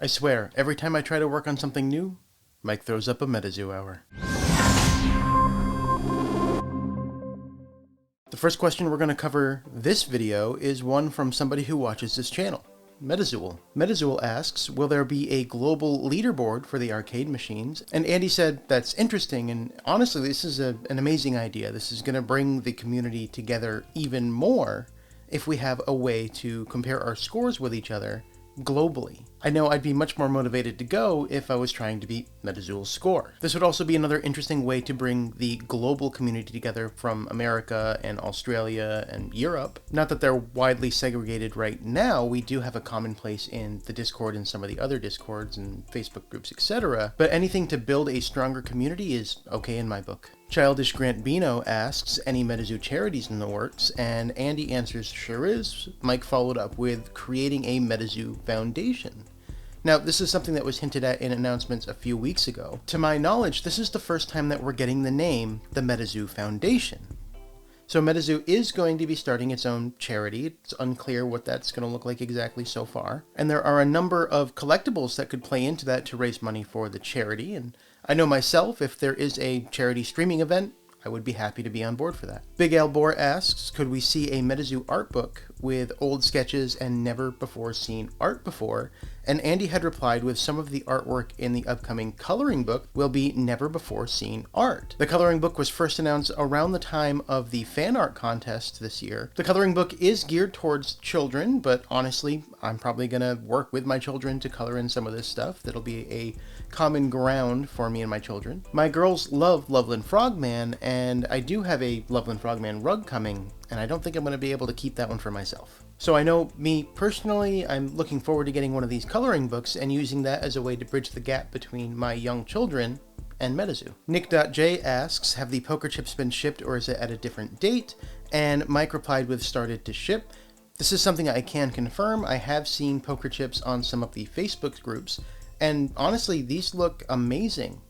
I swear, every time I try to work on something new, Mike throws up a MetaZoo Hour. The first question we're going to cover this video is one from somebody who watches this channel, MetaZoo. MetaZoo asks, will there be a global leaderboard for the arcade machines? And Andy said, that's interesting, and honestly, this is an amazing idea. This is going to bring the community together even more if we have a way to compare our scores with each other globally. I know I'd be much more motivated to go if I was trying to beat MetaZoo's score. This would also be another interesting way to bring the global community together from America and Australia and Europe. Not that they're widely segregated right now, we do have a common place in the Discord and some of the other Discords and Facebook groups, etc. But anything to build a stronger community is okay in my book. Childish Grant Bino asks, any MetaZoo charities in the works? And Andy answers, sure is. Mike followed up with creating a MetaZoo Foundation. Now, this is something that was hinted at in announcements a few weeks ago. To my knowledge, this is the first time that we're getting the name, the MetaZoo Foundation. So MetaZoo is going to be starting its own charity. It's unclear what that's going to look like exactly so far. And there are a number of collectibles that could play into that to raise money for the charity. And I know myself, if there is a charity streaming event, I would be happy to be on board for that. Big Al Boar asks, could we see a MetaZoo art book with old sketches and never before seen art before? And Andy had replied with some of the artwork in the upcoming coloring book will be never before seen art. The coloring book was first announced around the time of the fan art contest this year. The coloring book is geared towards children, but honestly, I'm probably gonna work with my children to color in some of this stuff. That'll be a common ground for me and my children. My girls love Loveland Frogman, and I do have a Loveland Frogman rug coming, and I don't think I'm going to be able to keep that one for myself. So I know me personally, I'm looking forward to getting one of these coloring books and using that as a way to bridge the gap between my young children and MetaZoo. Nick.J asks, have the poker chips been shipped or is it at a different date? And Mike replied with started to ship. This is something I can confirm. I have seen poker chips on some of the Facebook groups, and honestly, these look amazing.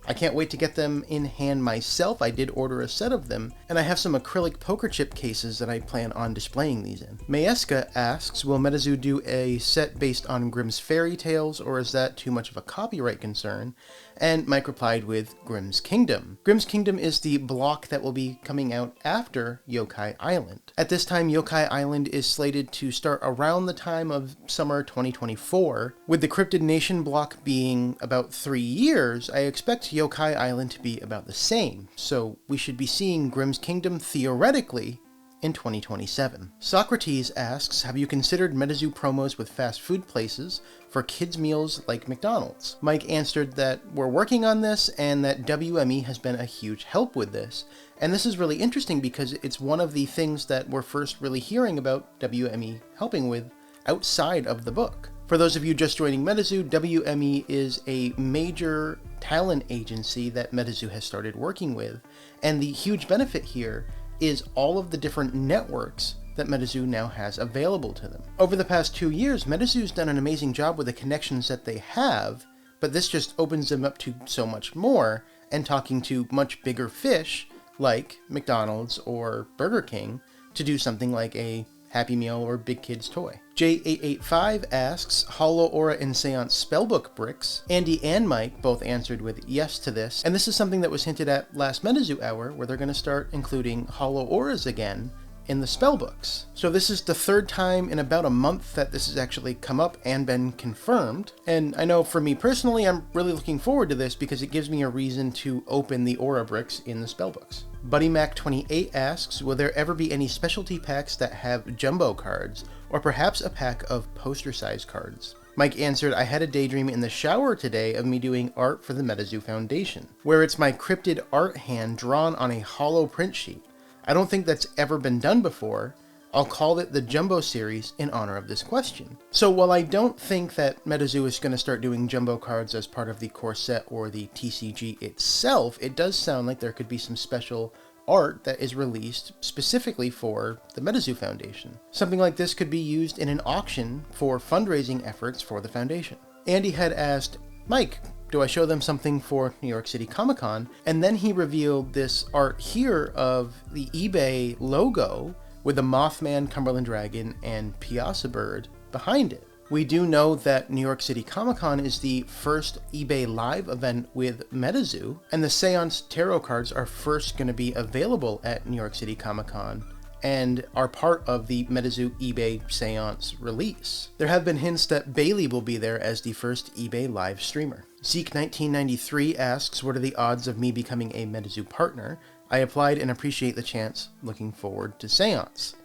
I can't wait to get them in hand myself. I did order a set of them, and I have some acrylic poker chip cases that I plan on displaying these in. Mayeska asks, will MetaZoo do a set based on Grimm's fairy tales, or is that too much of a copyright concern? And Mike replied with Grimm's Kingdom. Grimm's Kingdom is the block that will be coming out after Yokai Island. At this time, Yokai Island is slated to start around the time of summer 2024. With the Cryptid Nation block being about 3 years, I expect Yokai Island to be about the same, so we should be seeing Grimm's Kingdom theoretically in 2027. Socrates asks, have you considered MetaZoo promos with fast food places for kids' meals like McDonald's? Mike answered that we're working on this and that WME has been a huge help with this. And this is really interesting because it's one of the things that we're first really hearing about WME helping with outside of the book. For those of you just joining MetaZoo, WME is a major talent agency that MetaZoo has started working with. And the huge benefit here is all of the different networks that MetaZoo now has available to them. Over the past 2 years, MetaZoo's done an amazing job with the connections that they have, but this just opens them up to so much more, and talking to much bigger fish, like McDonald's or Burger King, to do something like a Happy Meal or Big Kid's Toy. J885 asks, Hollow Aura and Seance Spellbook bricks? Andy and Mike both answered with yes to this, and this is something that was hinted at last MetaZoo Hour, where they're going to start including Hollow Auras again in the spellbooks. So this is the third time in about a month that this has actually come up and been confirmed. And I know for me personally, I'm really looking forward to this because it gives me a reason to open the aura bricks in the spellbooks. BuddyMac28 asks, will there ever be any specialty packs that have jumbo cards, or perhaps a pack of poster-sized cards? Mike answered, I had a daydream in the shower today of me doing art for the MetaZoo Foundation, where it's my cryptid art hand drawn on a hollow print sheet. I don't think that's ever been done before. I'll call it the Jumbo series in honor of this question. So while I don't think that MetaZoo is going to start doing jumbo cards as part of the core set or the TCG itself, it does sound like there could be some special art that is released specifically for the MetaZoo Foundation. Something like this could be used in an auction for fundraising efforts for the foundation. Andy had asked, Mike, do I show them something for New York City Comic Con? And then he revealed this art here of the eBay logo with the Mothman, Cumberland Dragon, and Piasa Bird behind it. We do know that New York City Comic Con is the first eBay Live event with MetaZoo, and the Seance tarot cards are first going to be available at New York City Comic Con and are part of the MetaZoo eBay Seance release. There have been hints that Bailey will be there as the first eBay Live streamer. Zeke1993 asks, what are the odds of me becoming a MetaZoo partner? I applied and appreciate the chance. Looking forward to Seance.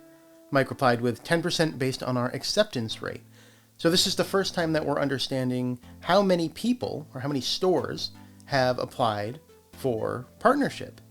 Mike replied with 10% based on our acceptance rate. So this is the first time that we're understanding how many people or how many stores have applied for partnership.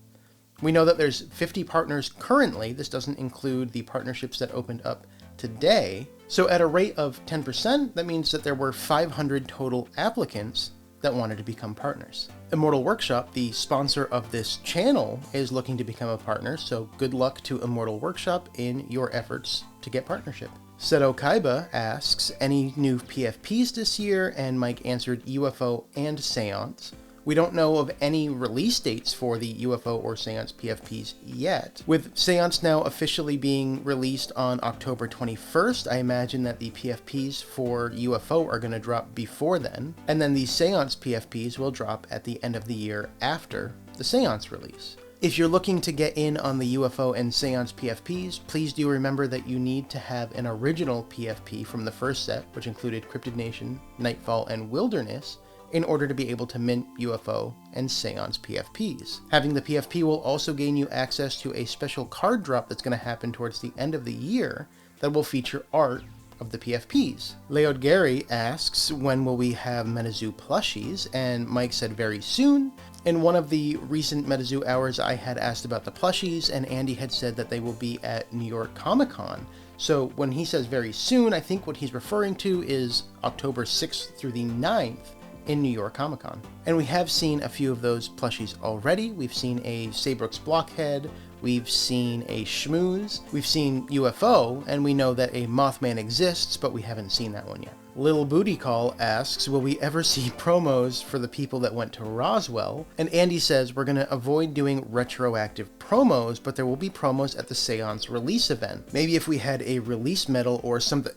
We know that there's 50 partners currently. This doesn't include the partnerships that opened up today. So at a rate of 10%, that means that there were 500 total applicants that wanted to become partners. Immortal Workshop, the sponsor of this channel, is looking to become a partner, so good luck to Immortal Workshop in your efforts to get partnership. Seto Kaiba asks, any new PFPs this year? And Mike answered UFO and Seance. We don't know of any release dates for the UFO or Seance PFPs yet. With Seance now officially being released on October 21st, I imagine that the PFPs for UFO are going to drop before then, and then the Seance PFPs will drop at the end of the year after the Seance release. If you're looking to get in on the UFO and Seance PFPs, please do remember that you need to have an original PFP from the first set, which included Cryptid Nation, Nightfall, and Wilderness, in order to be able to mint UFO and Seance PFPs. Having the PFP will also gain you access to a special card drop that's going to happen towards the end of the year that will feature art of the PFPs. Leod Gary asks, when will we have MetaZoo plushies? And Mike said very soon. In one of the recent MetaZoo hours, I had asked about the plushies, and Andy had said that they will be at New York Comic Con. So when he says very soon, I think what he's referring to is October 6th through the 9th in New York Comic Con. And we have seen a few of those plushies already. We've seen a Sabrooks Blockhead, we've seen a Schmooze, we've seen UFO, and we know that a Mothman exists, but we haven't seen that one yet. Little Booty Call asks, will we ever see promos for the people that went to Roswell? And Andy says, we're going to avoid doing retroactive promos, but there will be promos at the Seance release event. Maybe if we had a release medal or something.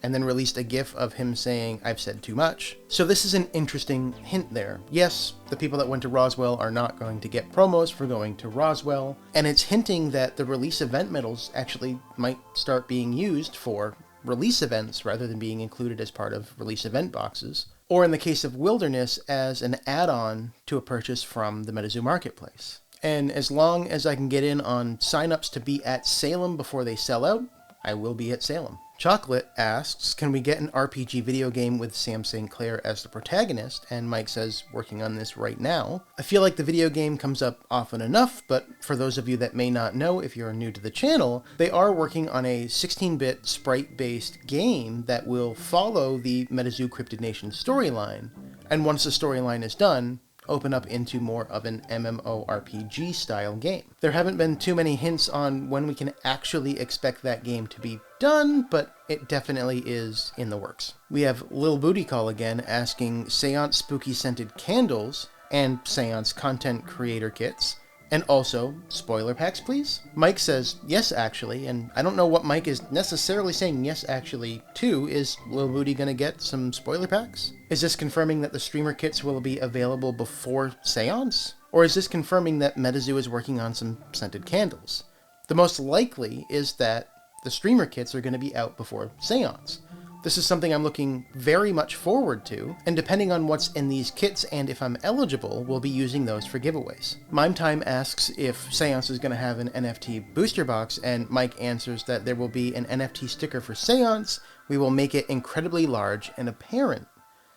And then released a gif of him saying, I've said too much. So this is an interesting hint there. Yes, the people that went to Roswell are not going to get promos for going to Roswell, and it's hinting that the release event medals actually might start being used for release events rather than being included as part of release event boxes, or in the case of Wilderness, as an add-on to a purchase from the MetaZoo Marketplace. And as long as I can get in on signups to be at Salem before they sell out, I will be at Salem. Chocolate asks, can we get an RPG video game with Sam St. Clair as the protagonist? And Mike says, working on this right now. I feel like the video game comes up often enough, but for those of you that may not know, if you're new to the channel, they are working on a 16-bit sprite-based game that will follow the MetaZoo Cryptid Nation storyline. And once the storyline is done, open up into more of an MMORPG style game. There haven't been too many hints on when we can actually expect that game to be done, but it definitely is in the works. We have Lil Booty Call again asking Seance spooky scented candles and Seance content creator kits, and also spoiler packs, please. Mike says yes actually, and I don't know what Mike is necessarily saying yes actually to. Is Lil Booty gonna get some spoiler packs? Is this confirming that the streamer kits will be available before Seance? Or is this confirming that MetaZoo is working on some scented candles? The most likely is that the streamer kits are going to be out before Seance. This is something I'm looking very much forward to, and depending on what's in these kits and if I'm eligible, we'll be using those for giveaways. Mime Time asks if Seance is going to have an NFT booster box, and Mike answers that there will be an NFT sticker for Seance. We will make it incredibly large and apparent.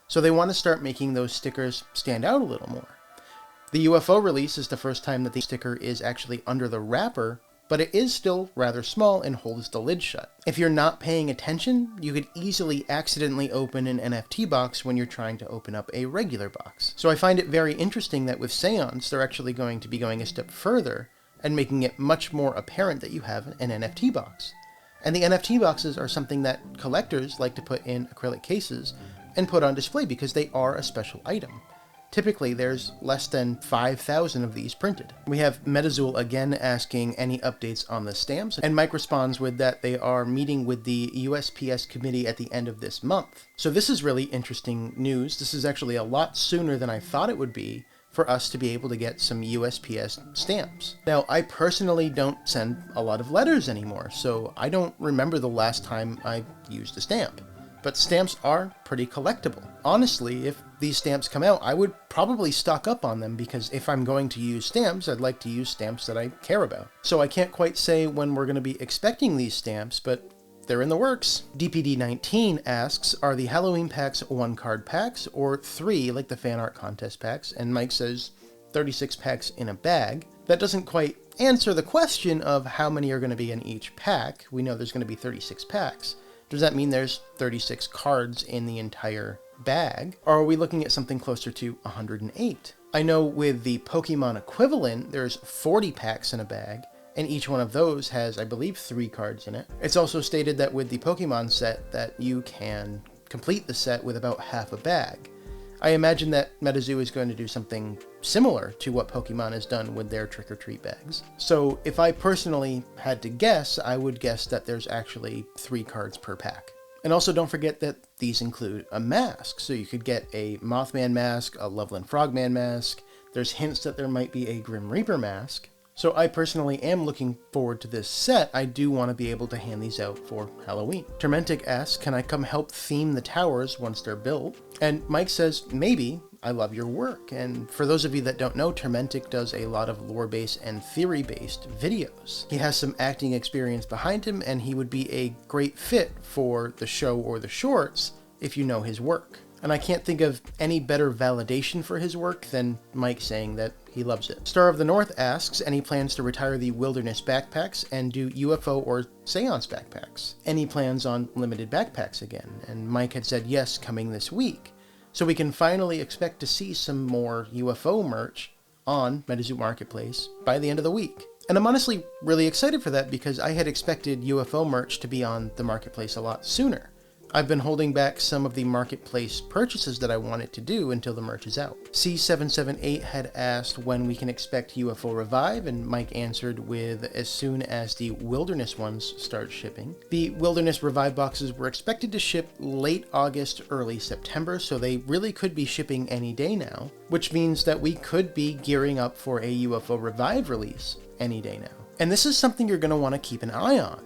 So they want to start making those stickers stand out a little more. The UFO release is the first time that the sticker is actually under the wrapper, but it is still rather small and holds the lid shut. If you're not paying attention, you could easily accidentally open an NFT box when you're trying to open up a regular box. So I find it very interesting that with Seance, they're actually going to be going a step further and making it much more apparent that you have an NFT box. And the NFT boxes are something that collectors like to put in acrylic cases and put on display because they are a special item. Typically, there's less than 5,000 of these printed. We have MetaZoo again asking any updates on the stamps, and Mike responds with that they are meeting with the USPS committee at the end of this month. So this is really interesting news. This is actually a lot sooner than I thought it would be for us to be able to get some USPS stamps. Now, I personally don't send a lot of letters anymore, so I don't remember the last time I used a stamp. But stamps are pretty collectible. Honestly, if these stamps come out, I would probably stock up on them, because if I'm going to use stamps, I'd like to use stamps that I care about. So I can't quite say when we're going to be expecting these stamps, but they're in the works. DPD19 asks, are the Halloween packs 1-card packs or 3 like the fan art contest packs? And Mike says 36 packs in a bag. That doesn't quite answer the question of how many are going to be in each pack. We know there's going to be 36 packs. Does that mean there's 36 cards in the entire bag? Or are we looking at something closer to 108? I know with the Pokemon equivalent, there's 40 packs in a bag, and each one of those has, I believe, 3 cards in it. It's also stated that with the Pokemon set that you can complete the set with about half a bag. I imagine that MetaZoo is going to do something similar to what Pokemon has done with their trick-or-treat bags. So if I personally had to guess, I would guess that there's actually 3 cards per pack. And also don't forget that these include a mask, so you could get a Mothman mask, a Loveland Frogman mask. There's hints that there might be a Grim Reaper mask. So I personally am looking forward to this set. I do want to be able to hand these out for Halloween. Termentic asks, can I come help theme the towers once they're built? And Mike says, maybe. I love your work. And for those of you that don't know, Termentic does a lot of lore-based and theory-based videos. He has some acting experience behind him, and he would be a great fit for the show or the shorts if you know his work. And I can't think of any better validation for his work than Mike saying that he loves it. Star of the North asks, any plans to retire the Wilderness backpacks and do UFO or seance backpacks? Any plans on limited backpacks again? And Mike had said yes, coming this week. So we can finally expect to see some more UFO merch on MetaZoo Marketplace by the end of the week. And I'm honestly really excited for that, because I had expected UFO merch to be on the Marketplace a lot sooner. I've been holding back some of the Marketplace purchases that I wanted to do until the merch is out. C778 had asked when we can expect UFO Revive, and Mike answered with as soon as the Wilderness ones start shipping. The Wilderness Revive boxes were expected to ship late August, early September, so they really could be shipping any day now, which means that we could be gearing up for a UFO Revive release any day now. And this is something you're going to want to keep an eye on.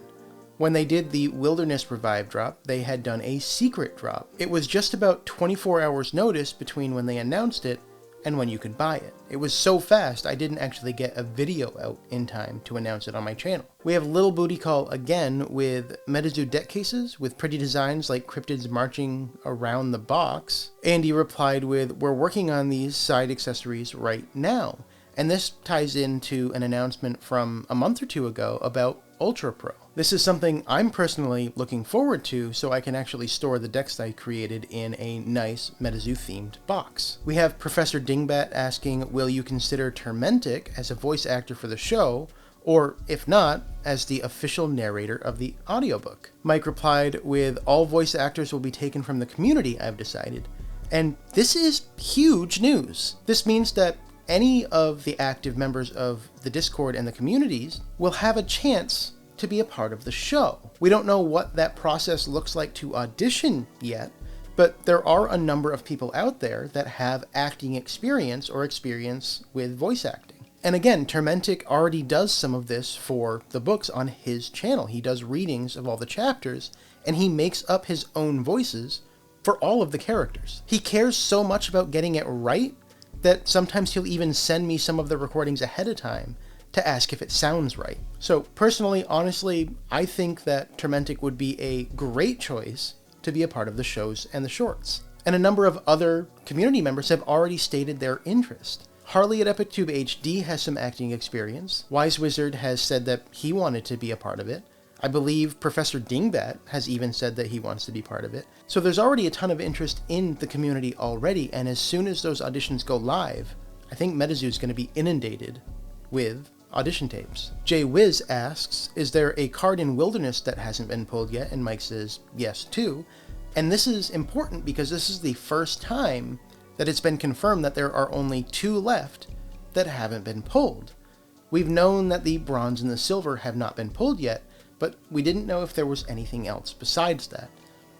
When they did the Wilderness Revive drop, they had done a secret drop. It was just about 24 hours notice between when they announced it and when you could buy it. It was so fast, I didn't actually get a video out in time to announce it on my channel. We have Little Booty Call again with MetaZoo deck cases with pretty designs like cryptids marching around the box. Andy replied with, we're working on these side accessories right now. And this ties into an announcement from a month or two ago about Ultra Pro. This is something I'm personally looking forward to, so I can actually store the decks that I created in a nice MetaZoo themed box. We have Professor Dingbat asking, will you consider Termentic as a voice actor for the show, or if not, as the official narrator of the audiobook? Mike replied with, all voice actors will be taken from the community, I've decided. And this is huge news. This means that any of the active members of the Discord and the communities will have a chance to be a part of the show. We don't know what that process looks like to audition yet, but there are a number of people out there that have acting experience or experience with voice acting. And again, Termentic already does some of this for the books on his channel. He does readings of all the chapters, and he makes up his own voices for all of the characters. He cares so much about getting it right that sometimes he'll even send me some of the recordings ahead of time to ask if it sounds right. So personally, honestly, I think that Termentic would be a great choice to be a part of the shows and the shorts. And a number of other community members have already stated their interest. Harley at EpicTube HD has some acting experience. Wise Wizard has said that he wanted to be a part of it. I believe Professor Dingbat has even said that he wants to be part of it. So there's already a ton of interest in the community already, and as soon as those auditions go live, I think MetaZoo is going to be inundated with audition tapes. Jay Wiz asks, is there a card in Wilderness that hasn't been pulled yet? And Mike says yes too. And this is important because this is the first time that it's been confirmed that there are only 2 left that haven't been pulled. We've known that the bronze and the silver have not been pulled yet, but we didn't know if there was anything else besides that.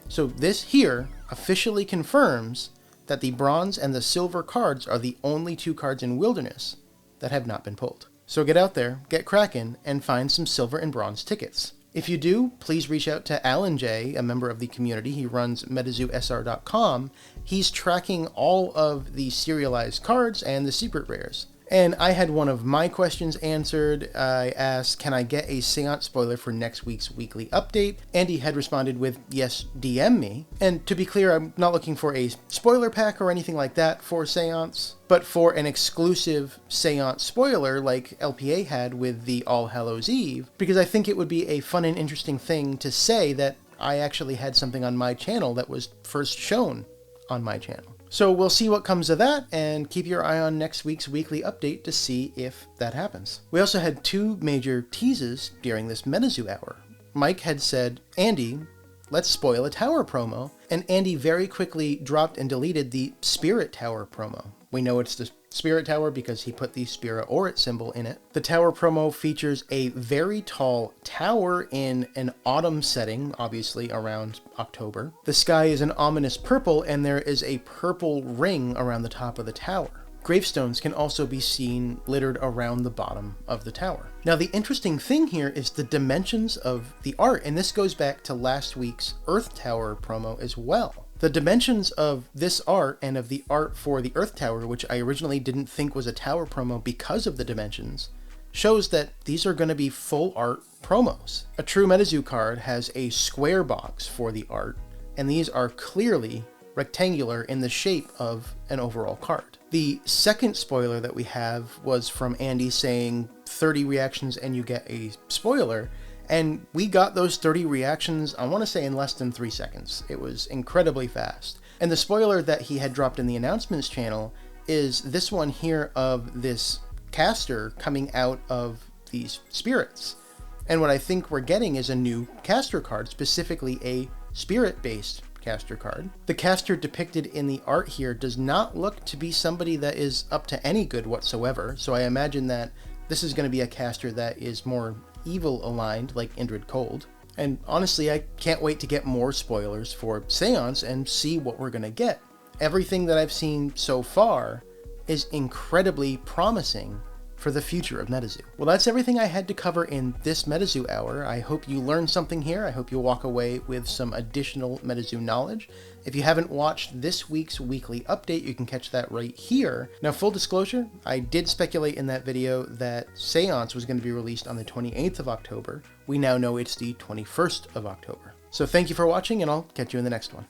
So this here officially confirms that the bronze and the silver cards are the only 2 cards in Wilderness that have not been pulled. So get out there, get cracking, and find some silver and bronze tickets. If you do, please reach out to Alan J., a member of the community. He runs MetaZooSR.com. He's tracking all of the serialized cards and the secret rares. And I had one of my questions answered. I asked, can I get a seance spoiler for next week's weekly update? Andy had responded with, yes, DM me. And to be clear, I'm not looking for a spoiler pack or anything like that for seance, but for an exclusive seance spoiler like LPA had with the All Hallows Eve, because I think it would be a fun and interesting thing to say that I actually had something on my channel that was first shown on my channel. So we'll see what comes of that, and keep your eye on next week's weekly update to see if that happens. We also had 2 major teases during this MetaZoo Hour. Mike had said, Andy, let's spoil a tower promo, and Andy very quickly dropped and deleted the Spirit Tower promo. We know it's the Spirit Tower because he put the Spira Orit symbol in it. The tower promo features a very tall tower in an autumn setting, obviously around October. The sky is an ominous purple, and there is a purple ring around the top of the tower. Gravestones can also be seen littered around the bottom of the tower. Now, the interesting thing here is the dimensions of the art, and this goes back to last week's Earth Tower promo as well. The dimensions of this art and of the art for the Earth Tower, which I originally didn't think was a tower promo because of the dimensions, shows that these are going to be full art promos. A true MetaZoo card has a square box for the art, and these are clearly rectangular in the shape of an overall card. The second spoiler that we have was from Andy saying 30 reactions and you get a spoiler. And we got those 30 reactions, I want to say, in less than 3 seconds. It was incredibly fast. And the spoiler that he had dropped in the announcements channel is this one here of this caster coming out of these spirits. And what I think we're getting is a new caster card, specifically a spirit-based caster card. The caster depicted in the art here does not look to be somebody that is up to any good whatsoever. So I imagine that this is going to be a caster that is more evil aligned, like Indrid Cold. And honestly, I can't wait to get more spoilers for Seance and see what we're gonna get. Everything that I've seen so far is incredibly promising for the future of MetaZoo. Well, that's everything I had to cover in this MetaZoo Hour. I hope you learned something here. I hope you'll walk away with some additional MetaZoo knowledge. If you haven't watched this week's weekly update, you can catch that right here. Now, full disclosure, I did speculate in that video that Seance was going to be released on the 28th of October. We now know it's the 21st of October. So thank you for watching, and I'll catch you in the next one.